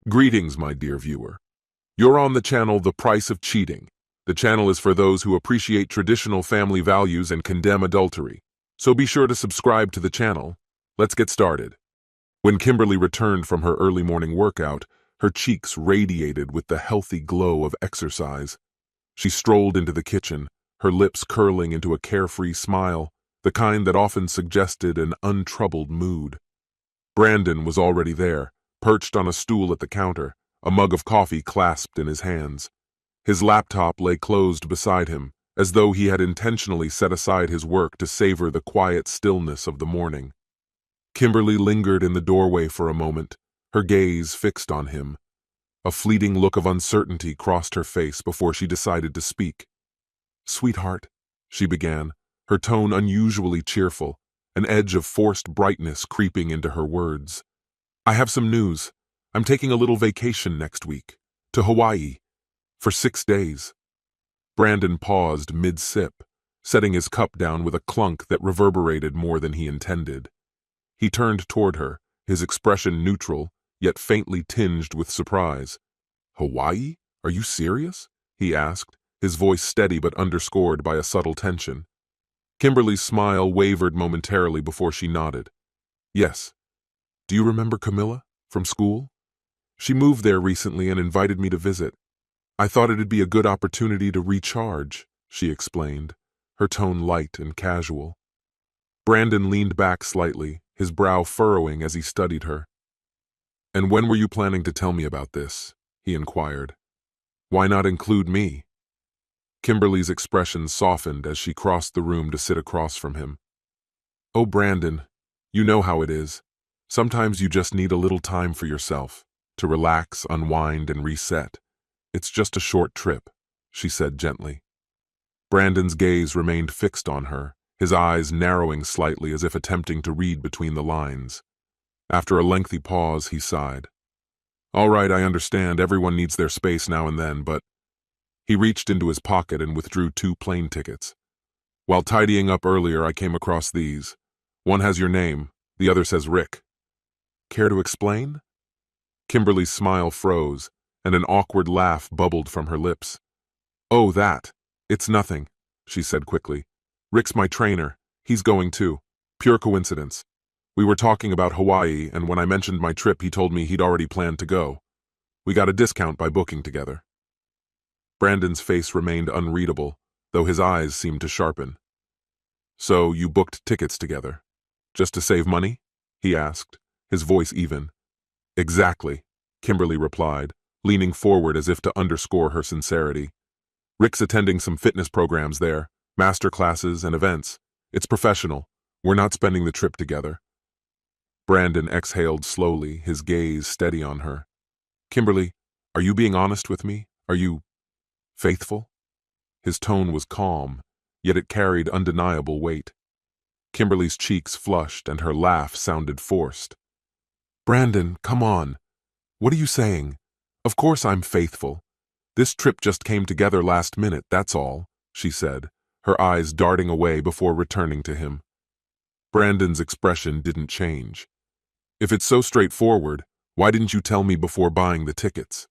Greetings, my dear viewer. You're on the channel The Price of Cheating. The channel is for those who appreciate traditional family values and condemn adultery. So be sure to subscribe to the channel. Let's get started. When Kimberly returned from her early morning workout, her cheeks radiated with the healthy glow of exercise. She strolled into the kitchen, her lips curling into a carefree smile, the kind that often suggested an untroubled mood. Brandon was already there, perched on a stool at the counter, a mug of coffee clasped in his hands. His laptop lay closed beside him, as though he had intentionally set aside his work to savor the quiet stillness of the morning. Kimberly lingered in the doorway for a moment, her gaze fixed on him. A fleeting look of uncertainty crossed her face before she decided to speak. "Sweetheart," she began, her tone unusually cheerful, an edge of forced brightness creeping into her words. "I have some news. I'm taking a little vacation next week. To Hawaii. For 6 days." Brandon paused mid-sip, setting his cup down with a clunk that reverberated more than he intended. He turned toward her, his expression neutral, yet faintly tinged with surprise. "Hawaii? Are you serious?" he asked, his voice steady but underscored by a subtle tension. Kimberly's smile wavered momentarily before she nodded. "Yes. Do you remember Camilla from school? She moved there recently and invited me to visit. I thought it'd be a good opportunity to recharge," she explained, her tone light and casual. Brandon leaned back slightly, his brow furrowing as he studied her. "And when were you planning to tell me about this?" he inquired. "Why not include me?" Kimberly's expression softened as she crossed the room to sit across from him. "Oh, Brandon, you know how it is. Sometimes you just need a little time for yourself, to relax, unwind, and reset. It's just a short trip," she said gently. Brandon's gaze remained fixed on her, his eyes narrowing slightly as if attempting to read between the lines. After a lengthy pause, he sighed. "All right, I understand. Everyone needs their space now and then, but—" He reached into his pocket and withdrew 2 plane tickets. "While tidying up earlier, I came across these. One has your name, the other says Rick. Care to explain?" Kimberly's smile froze, and an awkward laugh bubbled from her lips. "Oh, that. It's nothing," she said quickly. "Rick's my trainer. He's going too. Pure coincidence. We were talking about Hawaii, and when I mentioned my trip, he told me he'd already planned to go. We got a discount by booking together." Brandon's face remained unreadable, though his eyes seemed to sharpen. "So you booked tickets together? Just to save money?" he asked, his voice even. "Exactly," Kimberly replied, leaning forward as if to underscore her sincerity. "Rick's attending some fitness programs there, master classes and events. It's professional. We're not spending the trip together." Brandon exhaled slowly, his gaze steady on her. "Kimberly, are you being honest with me? Are you faithful?" His tone was calm, yet it carried undeniable weight. Kimberly's cheeks flushed and her laugh sounded forced. "Brandon, come on. What are you saying? Of course I'm faithful. This trip just came together last minute, that's all," she said, her eyes darting away before returning to him. Brandon's expression didn't change. "If it's so straightforward, why didn't you tell me before buying the tickets?"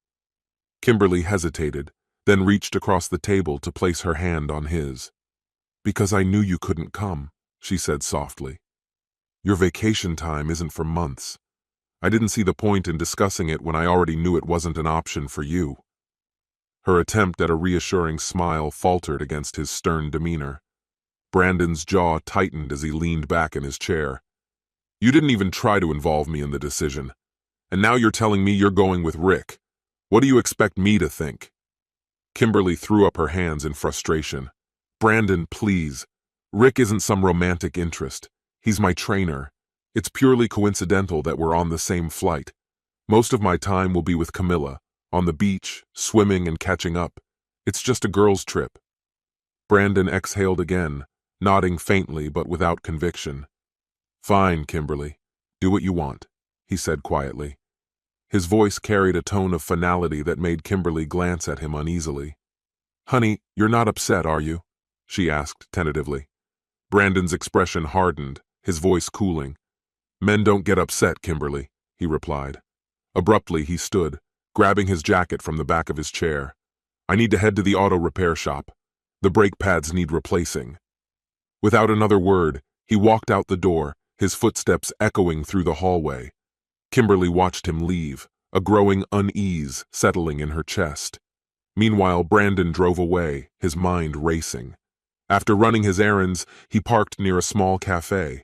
Kimberly hesitated, then reached across the table to place her hand on his. "Because I knew you couldn't come," she said softly. "Your vacation time isn't for months. I didn't see the point in discussing it when I already knew it wasn't an option for you." Her attempt at a reassuring smile faltered against his stern demeanor. Brandon's jaw tightened as he leaned back in his chair. "You didn't even try to involve me in the decision. And now you're telling me you're going with Rick. What do you expect me to think?" Kimberly threw up her hands in frustration. "Brandon, please. Rick isn't some romantic interest. He's my trainer. It's purely coincidental that we're on the same flight. Most of my time will be with Camilla, on the beach, swimming and catching up. It's just a girls' trip." Brandon exhaled again, nodding faintly but without conviction. "Fine, Kimberly. Do what you want," he said quietly. His voice carried a tone of finality that made Kimberly glance at him uneasily. "Honey, you're not upset, are you?" she asked tentatively. Brandon's expression hardened, his voice cooling. "Men don't get upset, Kimberly," he replied. Abruptly, he stood, grabbing his jacket from the back of his chair. I need to head to the auto repair shop. The brake pads need replacing. Without another word, he walked out the door, his footsteps echoing through the hallway. Kimberly watched him leave, a growing unease settling in her chest. Meanwhile, Brandon drove away, his mind racing. After running his errands, he parked near a small cafe.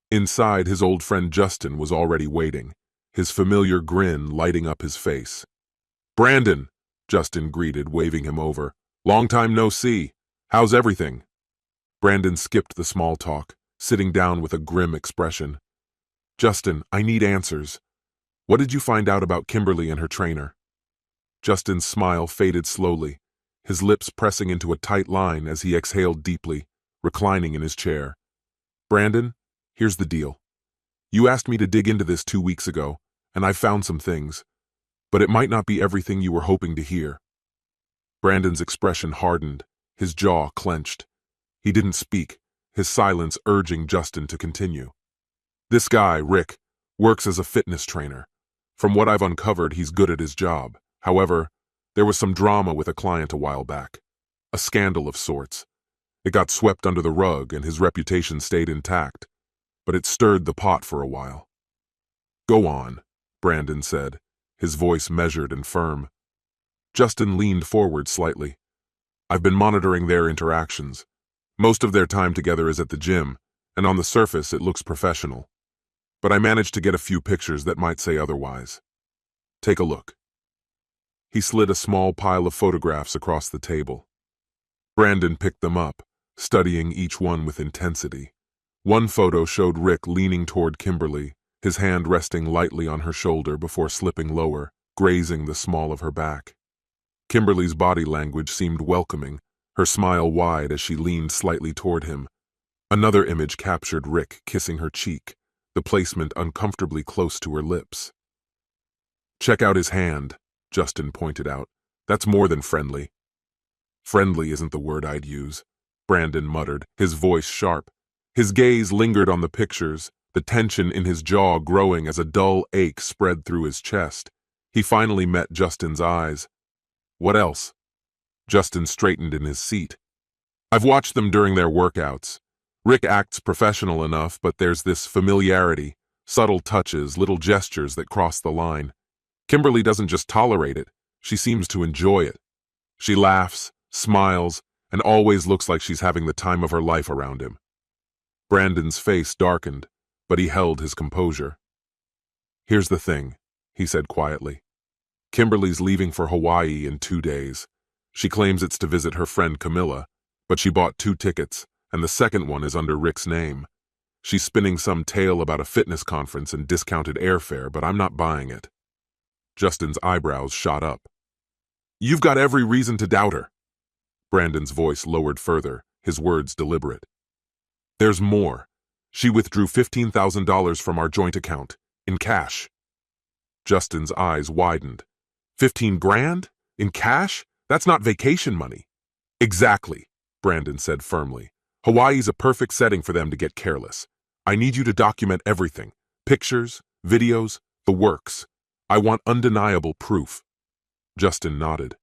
Inside, his old friend Justin was already waiting, his familiar grin lighting up his face. "Brandon," Justin greeted, waving him over. "Long time no see. How's everything?" Brandon skipped the small talk, sitting down with a grim expression. "Justin, I need answers. What did you find out about Kimberly and her trainer?" Justin's smile faded slowly, his lips pressing into a tight line as he exhaled deeply, reclining in his chair. "Brandon, here's the deal. You asked me to dig into this 2 weeks ago, and I've found some things, but it might not be everything you were hoping to hear." Brandon's expression hardened, his jaw clenched. He didn't speak, his silence urging Justin to continue. "This guy, Rick, works as a fitness trainer. From what I've uncovered, he's good at his job. However, there was some drama with a client a while back. A scandal of sorts. It got swept under the rug and his reputation stayed intact, but it stirred the pot for a while." "Go on," Brandon said, his voice measured and firm. Justin leaned forward slightly. "I've been monitoring their interactions. Most of their time together is at the gym, and on the surface it looks professional. But I managed to get a few pictures that might say otherwise. Take a look." He slid a small pile of photographs across the table. Brandon picked them up, studying each one with intensity. One photo showed Rick leaning toward Kimberly, his hand resting lightly on her shoulder before slipping lower, grazing the small of her back. Kimberly's body language seemed welcoming, her smile wide as she leaned slightly toward him. Another image captured Rick kissing her cheek, the placement uncomfortably close to her lips. "Check out his hand," Justin pointed out. "That's more than friendly." "Friendly isn't the word I'd use," Brandon muttered, his voice sharp. His gaze lingered on the pictures, the tension in his jaw growing as a dull ache spread through his chest. He finally met Justin's eyes. "What else?" Justin straightened in his seat. "I've watched them during their workouts. Rick acts professional enough, but there's this familiarity, subtle touches, little gestures that cross the line. Kimberly doesn't just tolerate it, she seems to enjoy it. She laughs, smiles, and always looks like she's having the time of her life around him." Brandon's face darkened, but he held his composure. "Here's the thing," he said quietly. "Kimberly's leaving for Hawaii in 2 days. She claims it's to visit her friend Camilla, but she bought 2 tickets, and the second one is under Rick's name. She's spinning some tale about a fitness conference and discounted airfare, but I'm not buying it." Justin's eyebrows shot up. "You've got every reason to doubt her." Brandon's voice lowered further, his words deliberate. "There's more. She withdrew $15,000 from our joint account, in cash." Justin's eyes widened. 15 grand? In cash? That's not vacation money." "Exactly," Brandon said firmly. "Hawaii's a perfect setting for them to get careless. I need you to document everything. Pictures, videos, the works. I want undeniable proof." Justin nodded.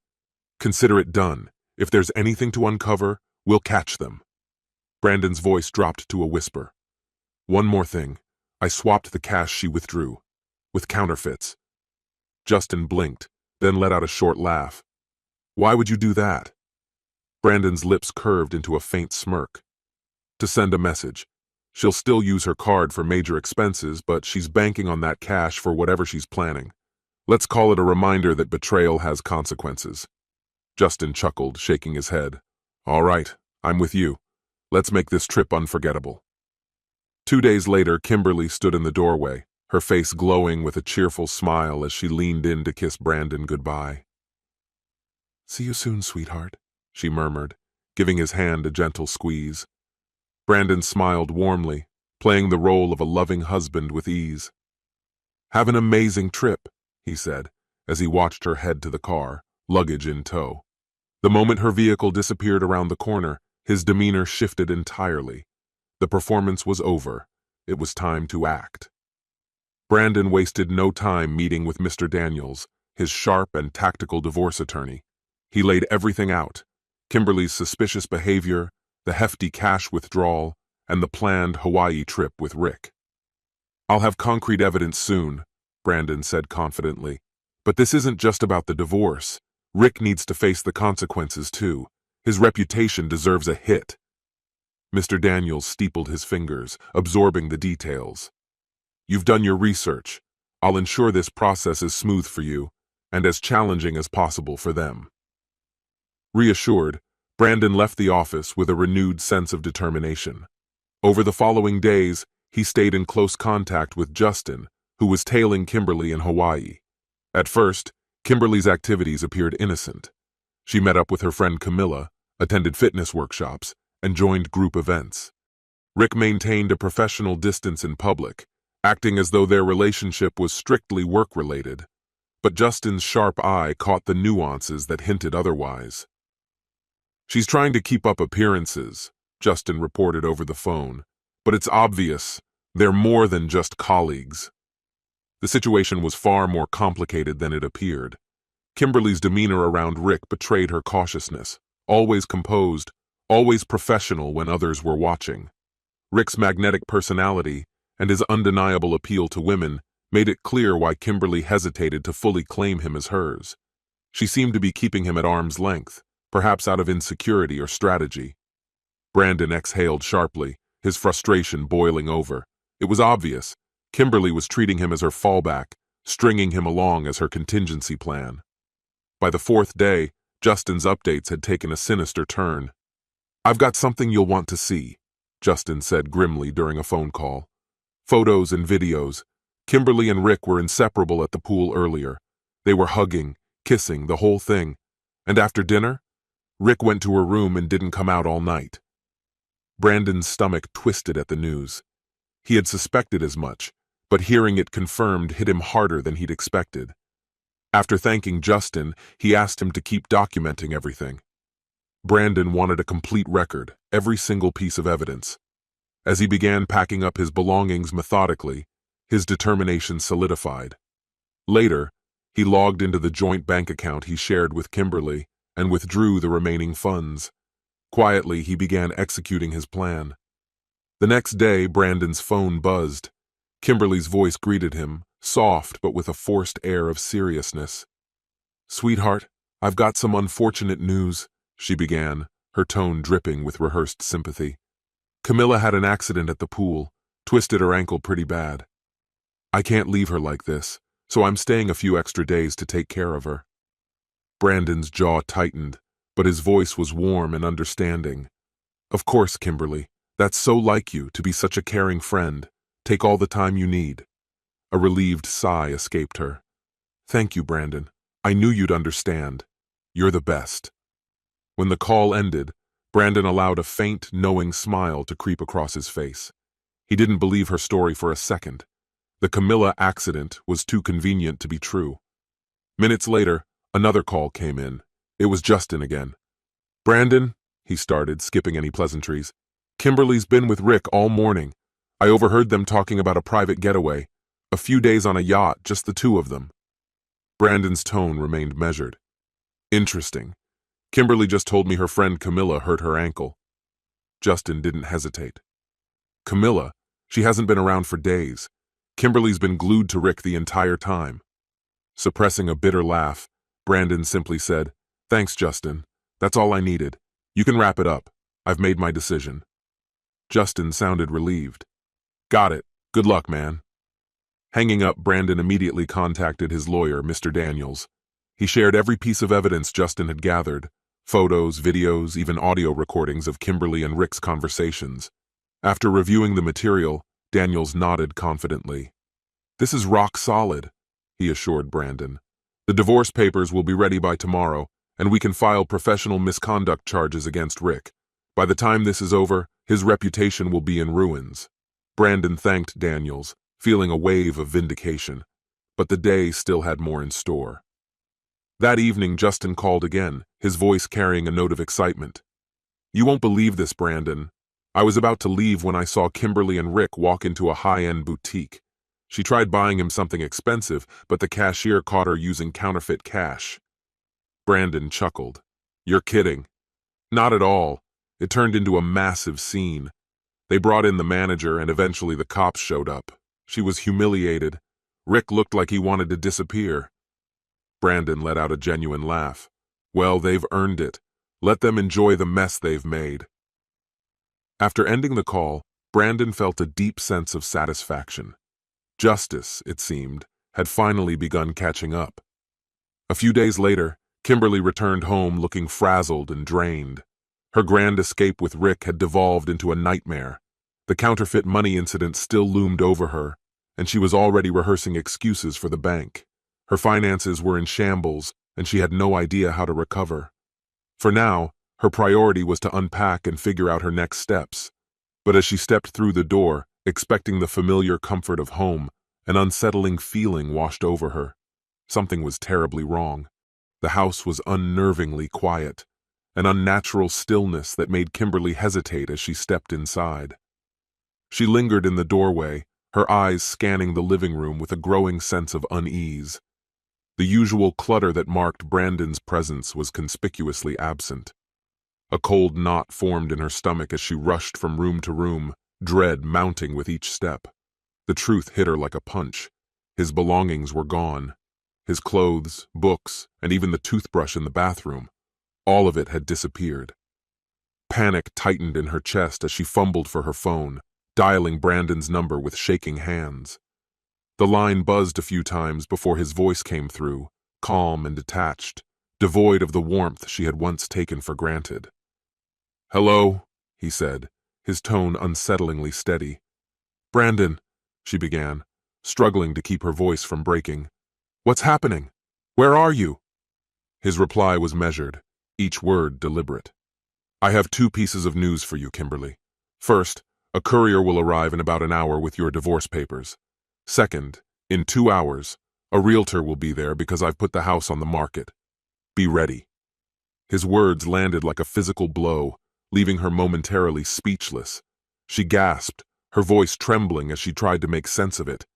"Consider it done. If there's anything to uncover, we'll catch them." Brandon's voice dropped to a whisper. "One more thing. I swapped the cash she withdrew. With counterfeits." Justin blinked, then let out a short laugh. "Why would you do that?" Brandon's lips curved into a faint smirk. "To send a message. She'll still use her card for major expenses, but she's banking on that cash for whatever she's planning. Let's call it a reminder that betrayal has consequences." Justin chuckled, shaking his head. "All right, I'm with you. Let's make this trip unforgettable." 2 days later, Kimberly stood in the doorway, her face glowing with a cheerful smile as she leaned in to kiss Brandon goodbye. "See you soon, sweetheart," she murmured, giving his hand a gentle squeeze. Brandon smiled warmly, playing the role of a loving husband with ease. "Have an amazing trip," he said, as he watched her head to the car, luggage in tow. The moment her vehicle disappeared around the corner, his demeanor shifted entirely. The performance was over. It was time to act. Brandon wasted no time meeting with Mr. Daniels, his sharp and tactical divorce attorney. He laid everything out: Kimberly's suspicious behavior, the hefty cash withdrawal, and the planned Hawaii trip with Rick. "I'll have concrete evidence soon," Brandon said confidently. "But this isn't just about the divorce. Rick needs to face the consequences too. His reputation deserves a hit." Mr. Daniels steepled his fingers, absorbing the details. "You've done your research. I'll ensure this process is smooth for you, and as challenging as possible for them." Reassured, Brandon left the office with a renewed sense of determination. Over the following days, he stayed in close contact with Justin, who was tailing Kimberly in Hawaii. At first, Kimberly's activities appeared innocent. She met up with her friend Camilla, attended fitness workshops, and joined group events. Rick maintained a professional distance in public, acting as though their relationship was strictly work-related. But Justin's sharp eye caught the nuances that hinted otherwise. "She's trying to keep up appearances," Justin reported over the phone, "but it's obvious they're more than just colleagues." The situation was far more complicated than it appeared. Kimberly's demeanor around Rick betrayed her cautiousness, always composed, always professional when others were watching. Rick's magnetic personality and his undeniable appeal to women made it clear why Kimberly hesitated to fully claim him as hers. She seemed to be keeping him at arm's length, perhaps out of insecurity or strategy. Brandon exhaled sharply, his frustration boiling over. It was obvious. Kimberly was treating him as her fallback, stringing him along as her contingency plan. By the fourth day, Justin's updates had taken a sinister turn. "I've got something you'll want to see," Justin said grimly during a phone call. Photos and videos. Kimberly and Rick were inseparable at the pool earlier. They were hugging, kissing, the whole thing. And after dinner, Rick went to her room and didn't come out all night. Brandon's stomach twisted at the news. He had suspected as much, but hearing it confirmed hit him harder than he'd expected. After thanking Justin, he asked him to keep documenting everything. Brandon wanted a complete record, every single piece of evidence. As he began packing up his belongings methodically, his determination solidified. Later, he logged into the joint bank account he shared with Kimberly and withdrew the remaining funds. Quietly, he began executing his plan. The next day, Brandon's phone buzzed. Kimberly's voice greeted him, soft but with a forced air of seriousness. "Sweetheart, I've got some unfortunate news," she began, her tone dripping with rehearsed sympathy. "Camilla had an accident at the pool, twisted her ankle pretty bad. I can't leave her like this, so I'm staying a few extra days to take care of her." Brandon's jaw tightened, but his voice was warm and understanding. "Of course, Kimberly. That's so like you, to be such a caring friend. Take all the time you need." A relieved sigh escaped her. "Thank you, Brandon. I knew you'd understand. You're the best." When the call ended, Brandon allowed a faint, knowing smile to creep across his face. He didn't believe her story for a second. The Camilla accident was too convenient to be true. Minutes later, another call came in. It was Justin again. "Brandon," he started, skipping any pleasantries, "Kimberly's been with Rick all morning. I overheard them talking about a private getaway. A few days on a yacht, just the two of them." Brandon's tone remained measured. "Interesting. Kimberly just told me her friend Camilla hurt her ankle." Justin didn't hesitate. "Camilla? She hasn't been around for days. Kimberly's been glued to Rick the entire time." Suppressing a bitter laugh, Brandon simply said, "Thanks, Justin. That's all I needed. You can wrap it up. I've made my decision." Justin sounded relieved. "Got it. Good luck, man." Hanging up, Brandon immediately contacted his lawyer, Mr. Daniels. He shared every piece of evidence Justin had gathered, photos, videos, even audio recordings of Kimberly and Rick's conversations. After reviewing the material, Daniels nodded confidently. "This is rock solid," he assured Brandon. "The divorce papers will be ready by tomorrow, and we can file professional misconduct charges against Rick. By the time this is over, his reputation will be in ruins." Brandon thanked Daniels, feeling a wave of vindication, but the day still had more in store. That evening, Justin called again, his voice carrying a note of excitement. "You won't believe this, Brandon. I was about to leave when I saw Kimberly and Rick walk into a high-end boutique. She tried buying him something expensive, but the cashier caught her using counterfeit cash. Brandon chuckled. "You're kidding." "Not at all." It turned into a massive scene. They brought in the manager and eventually the cops showed up. She was humiliated. Rick looked like he wanted to disappear. Brandon let out a genuine laugh. "Well, they've earned it. Let them enjoy the mess they've made." After ending the call, Brandon felt a deep sense of satisfaction. Justice, it seemed, had finally begun catching up. A few days later, Kimberly returned home looking frazzled and drained. Her grand escape with Rick had devolved into a nightmare. The counterfeit money incident still loomed over her, and she was already rehearsing excuses for the bank. Her finances were in shambles, and she had no idea how to recover. For now, her priority was to unpack and figure out her next steps. But as she stepped through the door, expecting the familiar comfort of home, an unsettling feeling washed over her. Something was terribly wrong. The house was unnervingly quiet, an unnatural stillness that made Kimberly hesitate as she stepped inside. She lingered in the doorway, her eyes scanning the living room with a growing sense of unease. The usual clutter that marked Brandon's presence was conspicuously absent. A cold knot formed in her stomach as she rushed from room to room, dread mounting with each step. The truth hit her like a punch. His belongings were gone. His clothes, books, and even the toothbrush in the bathroom. All of it had disappeared. Panic tightened in her chest as she fumbled for her phone, dialing Brandon's number with shaking hands. The line buzzed a few times before his voice came through, calm and detached, devoid of the warmth she had once taken for granted. "Hello," he said, his tone unsettlingly steady. "Brandon," she began, struggling to keep her voice from breaking. "What's happening? Where are you?" His reply was measured, each word deliberate. "I have two pieces of news for you, Kimberly. First, a courier will arrive in about an hour with your divorce papers. Second, in 2 hours, a realtor will be there because I've put the house on the market. Be ready." His words landed like a physical blow, leaving her momentarily speechless. She gasped, her voice trembling as she tried to make sense of it.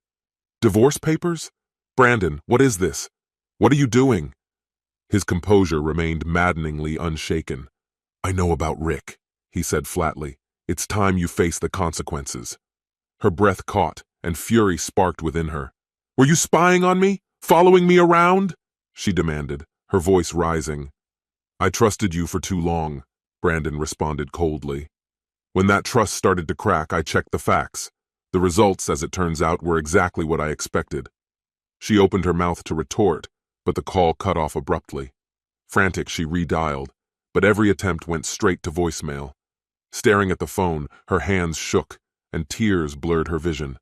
"Divorce papers? Brandon, what is this? What are you doing?" His composure remained maddeningly unshaken. "I know about Rick," he said flatly. "It's time you face the consequences." Her breath caught, and fury sparked within her. "Were you spying on me? Following me around?" she demanded, her voice rising. "I trusted you for too long," Brandon responded coldly. "When that trust started to crack, I checked the facts. The results, as it turns out, were exactly what I expected." She opened her mouth to retort, but the call cut off abruptly. Frantic, she redialed, but every attempt went straight to voicemail. Staring at the phone, her hands shook, and tears blurred her vision.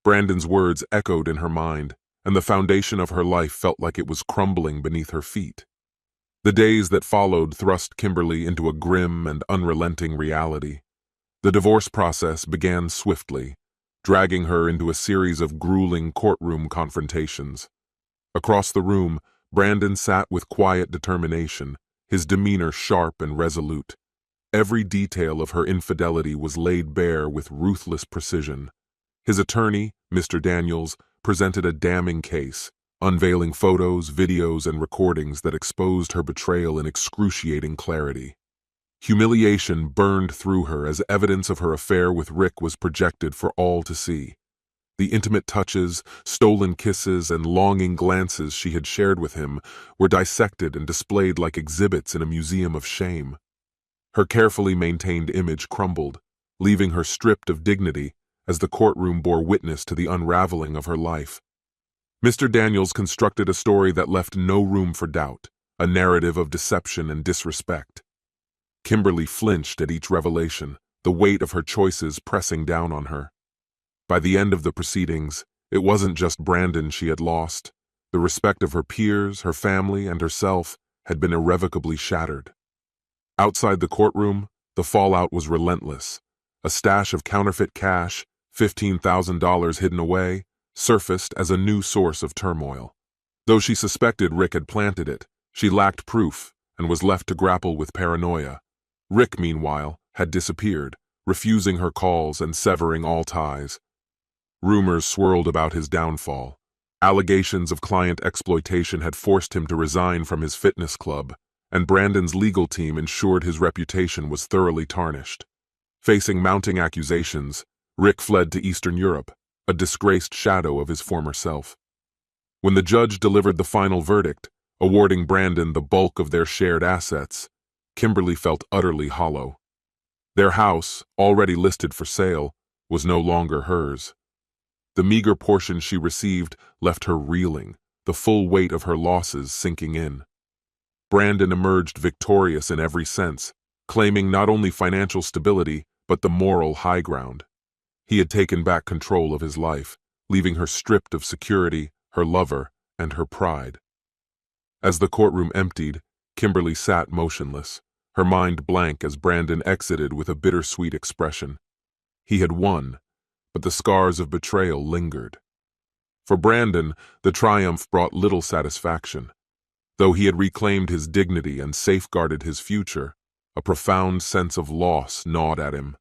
Brandon's words echoed in her mind, and the foundation of her life felt like it was crumbling beneath her feet. The days that followed thrust Kimberly into a grim and unrelenting reality. The divorce process began swiftly, dragging her into a series of grueling courtroom confrontations. Across the room, Brandon sat with quiet determination, his demeanor sharp and resolute. Every detail of her infidelity was laid bare with ruthless precision. His attorney, Mr. Daniels, presented a damning case, unveiling photos, videos, and recordings that exposed her betrayal in excruciating clarity. Humiliation burned through her as evidence of her affair with Rick was projected for all to see. The intimate touches, stolen kisses, and longing glances she had shared with him were dissected and displayed like exhibits in a museum of shame. Her carefully maintained image crumbled, leaving her stripped of dignity as the courtroom bore witness to the unraveling of her life. Mr. Daniels constructed a story that left no room for doubt, a narrative of deception and disrespect. Kimberly flinched at each revelation, the weight of her choices pressing down on her. By the end of the proceedings, it wasn't just Brandon she had lost. The respect of her peers, her family, and herself had been irrevocably shattered. Outside the courtroom, the fallout was relentless. A stash of counterfeit cash, $15,000 hidden away, surfaced as a new source of turmoil. Though she suspected Rick had planted it, she lacked proof and was left to grapple with paranoia. Rick, meanwhile, had disappeared, refusing her calls and severing all ties. Rumors swirled about his downfall. Allegations of client exploitation had forced him to resign from his fitness club, and Brandon's legal team ensured his reputation was thoroughly tarnished. Facing mounting accusations, Rick fled to Eastern Europe, a disgraced shadow of his former self. When the judge delivered the final verdict, awarding Brandon the bulk of their shared assets, Kimberly felt utterly hollow. Their house, already listed for sale, was no longer hers. The meager portion she received left her reeling, the full weight of her losses sinking in. Brandon emerged victorious in every sense, claiming not only financial stability, but the moral high ground. He had taken back control of his life, leaving her stripped of security, her lover, and her pride. As the courtroom emptied, Kimberly sat motionless, her mind blank as Brandon exited with a bittersweet expression. He had won, but the scars of betrayal lingered. For Brandon, the triumph brought little satisfaction. Though he had reclaimed his dignity and safeguarded his future, a profound sense of loss gnawed at him.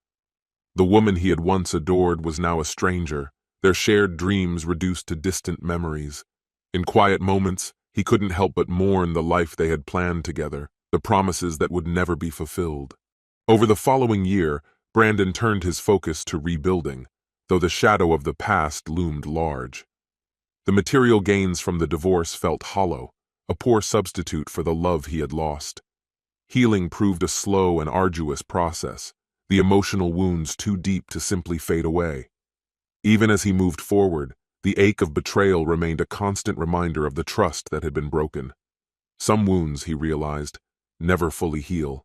The woman he had once adored was now a stranger, their shared dreams reduced to distant memories. In quiet moments, he couldn't help but mourn the life they had planned together, the promises that would never be fulfilled. Over the following year, Brandon turned his focus to rebuilding, though the shadow of the past loomed large. The material gains from the divorce felt hollow, a poor substitute for the love he had lost. Healing proved a slow and arduous process, the emotional wounds too deep to simply fade away. Even as he moved forward, the ache of betrayal remained a constant reminder of the trust that had been broken. Some wounds, he realized, never fully heal.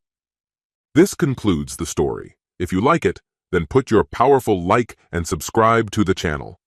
This concludes the story. If you like it, then put your powerful like and subscribe to the channel.